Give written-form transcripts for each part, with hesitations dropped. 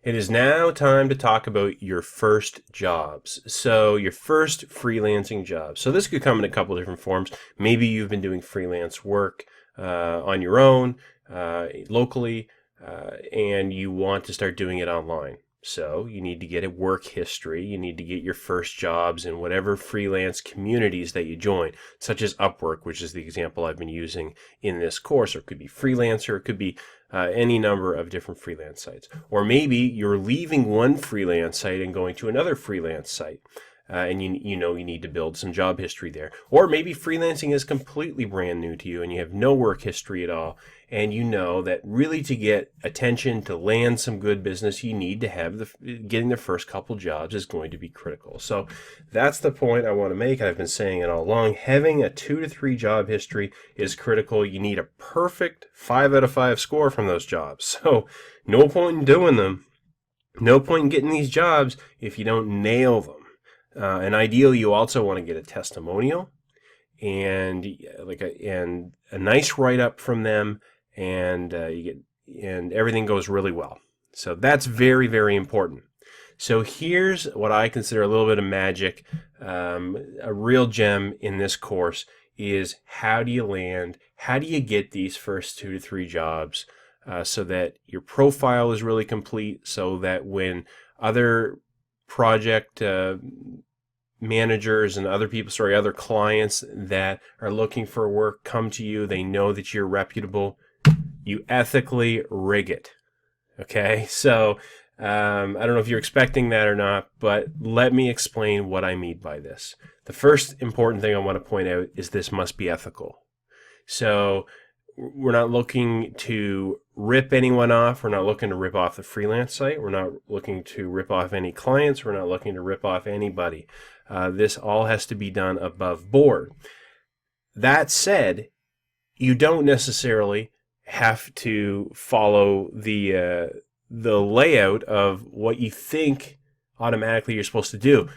It is now time to talk about your first jobs. So your first freelancing job. So this could come in a couple different forms. Maybe you've been doing freelance work on your own, locally, and you want to start doing it online. So you need to get a work history. You need to get your first jobs in whatever freelance communities that you join, such as Upwork, which is the example I've been using in this course. Or it could be Freelancer. It could be any number of different freelance sites. Or maybe you're leaving one freelance site and going to another freelance site. And you know you need to build some job history there. Or maybe freelancing is completely brand new to you and you have no work history at all. And you know that really to get attention, to land some good business, you need to have getting the first couple jobs is going to be critical. So that's the point I want to make. I've been saying it all along. Having a 2 to 3 job history is critical. You need a perfect 5 out of 5 score from those jobs. So no point in doing them. No point in getting these jobs if you don't nail them. And ideally, you also want to get a testimonial and a nice write up from them, and everything goes really well. So that's very, very important. So here's what I consider a little bit of magic, a real gem in this course is how do you land? How do you get these first 2 to 3 jobs so that your profile is really complete? So that when other project managers and other clients that are looking for work come to you, they know that you're reputable. You ethically rig it. Okay, so I don't know if you're expecting that or not, but let me explain what I mean by this. The first important thing I want to point out is this must be ethical. So we're not looking to rip anyone off. We're not looking to rip off the freelance site. We're not looking to rip off any clients. We're not looking to rip off anybody. This all has to be done above board. That said, you don't necessarily have to follow the layout of what you think automatically you're supposed to do.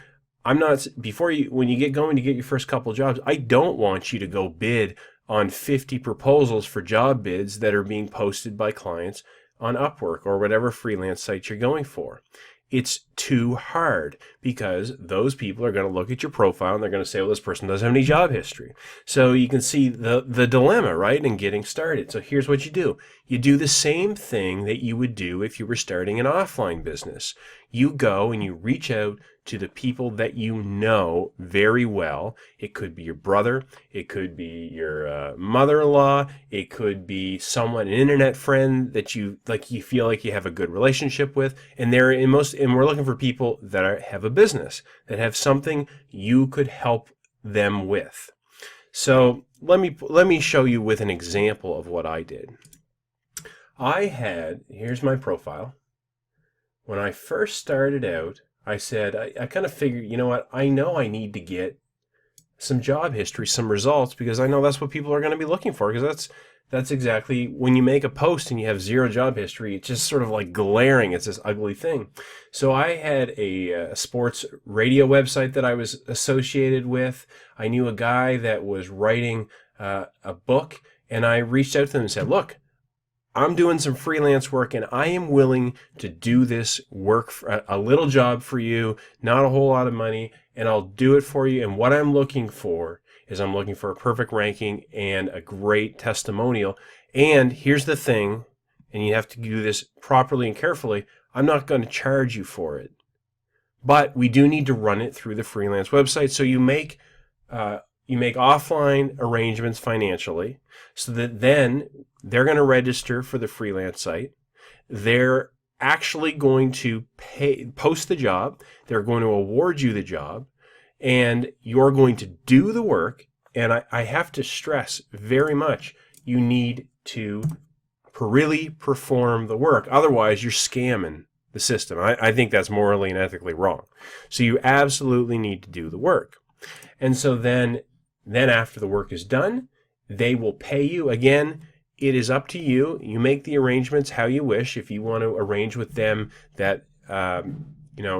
When you get going to get your first couple jobs, I don't want you to go bid on 50 proposals for job bids that are being posted by clients on Upwork or whatever freelance site you're going for. It's too hard because those people are going to look at your profile and they're going to say, well, this person doesn't have any job history. So you can see the dilemma, right, in getting started. So here's what you do. You do the same thing that you would do if you were starting an offline business. You go and you reach out to the people that you know very well. It could be your brother. It could be your mother-in-law. It could be an internet friend that you feel like you have a good relationship with. And we're looking for people that have a business, that have something you could help them with. So let me show you with an example of what I did. Here's my profile. When I first started out, I said, I kind of figured, you know what, I know I need to get some job history, some results, because I know that's what people are going to be looking for, because that's exactly when you make a post and you have 0 job history, it's just sort of like glaring. It's this ugly thing. So I had a sports radio website that I was associated with. I knew a guy that was writing a book, and I reached out to them and said, look, I'm doing some freelance work and I am willing to do this work, for a little job for you, not a whole lot of money, and I'll do it for you. And what I'm looking for is I'm looking for a perfect ranking and a great testimonial. And here's the thing, and you have to do this properly and carefully, I'm not going to charge you for it. But we do need to run it through the freelance website. So you make offline arrangements financially so that then they're going to register for the freelance site. They're actually going to post the job. They're going to award you the job, and you're going to do the work. And I have to stress very much, you need to really perform the work. Otherwise, you're scamming the system. I think that's morally and ethically wrong. So you absolutely need to do the work. And so then after the work is done, they will pay you. Again, it is up to you. You make the arrangements how you wish. If you want to arrange with them that,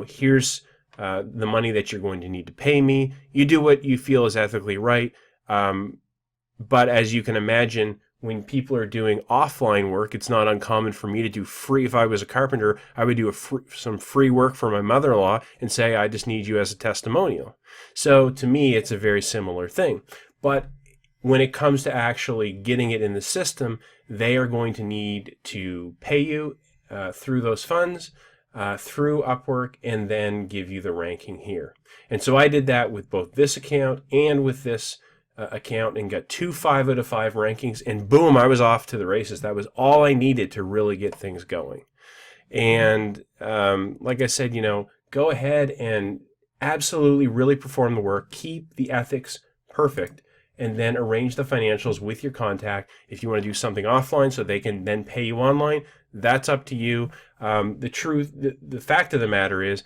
here's the money that you're going to need to pay me, you do what you feel is ethically right. But as you can imagine, when people are doing offline work, it's not uncommon for me to do free. If I was a carpenter, I would do some free work for my mother-in-law and say, I just need you as a testimonial. So to me, it's a very similar thing. But when it comes to actually getting it in the system, they are going to need to pay you through those funds, through Upwork, and then give you the ranking here. And so I did that with both this account and with this account, and got 2 5 out of 5 rankings, and boom, I was off to the races. That was all I needed to really get things going. And like I said, go ahead and absolutely really perform the work, keep the ethics perfect, and then arrange the financials with your contact. If you want to do something offline so they can then pay you online, that's up to you. The fact of the matter is,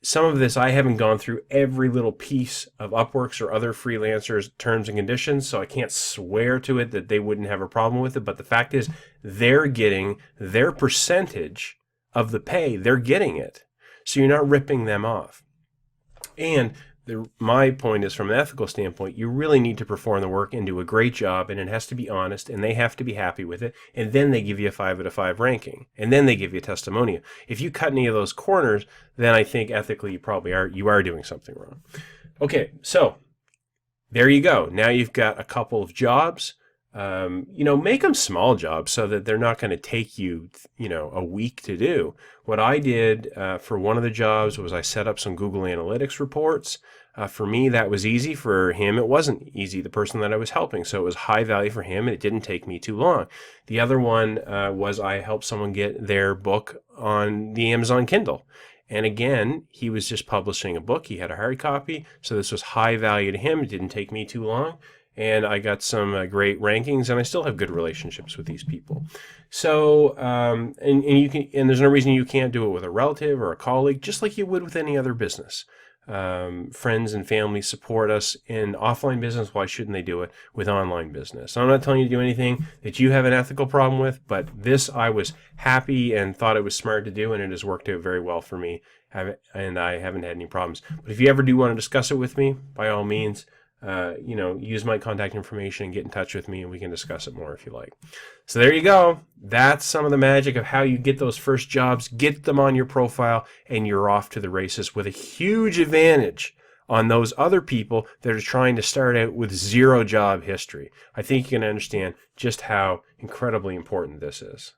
some of this I haven't gone through every little piece of Upwork's or other freelancers' terms and conditions, so I can't swear to it that they wouldn't have a problem with it. But the fact is, they're getting their percentage of the pay. They're getting it, so you're not ripping them off. And my point is, from an ethical standpoint, you really need to perform the work and do a great job, and it has to be honest, and they have to be happy with it, and then they give you a 5 out of 5 ranking, and then they give you a testimonial. If you cut any of those corners, then I think ethically you are doing something wrong. Okay, so there you go. Now you've got a couple of jobs. Make them small jobs so that they're not going to take you, a week to do. What I did for one of the jobs was I set up some Google Analytics reports. For me, that was easy. For him, it wasn't easy, the person that I was helping. So it was high value for him, and it didn't take me too long. The other one was I helped someone get their book on the Amazon Kindle. And again, he was just publishing a book. He had a hard copy. So this was high value to him. It didn't take me too long. And I got some great rankings, and I still have good relationships with these people. So, and there's no reason you can't do it with a relative or a colleague, just like you would with any other business. Friends and family support us in offline business. Why shouldn't they do it with online business? So I'm not telling you to do anything that you have an ethical problem with, but this I was happy and thought it was smart to do, and it has worked out very well for me, and I haven't had any problems. But if you ever do want to discuss it with me, by all means, use my contact information and get in touch with me, and we can discuss it more if you like. So there you go. That's some of the magic of how you get those first jobs, get them on your profile, and you're off to the races with a huge advantage on those other people that are trying to start out with zero job history. I think you can understand just how incredibly important this is.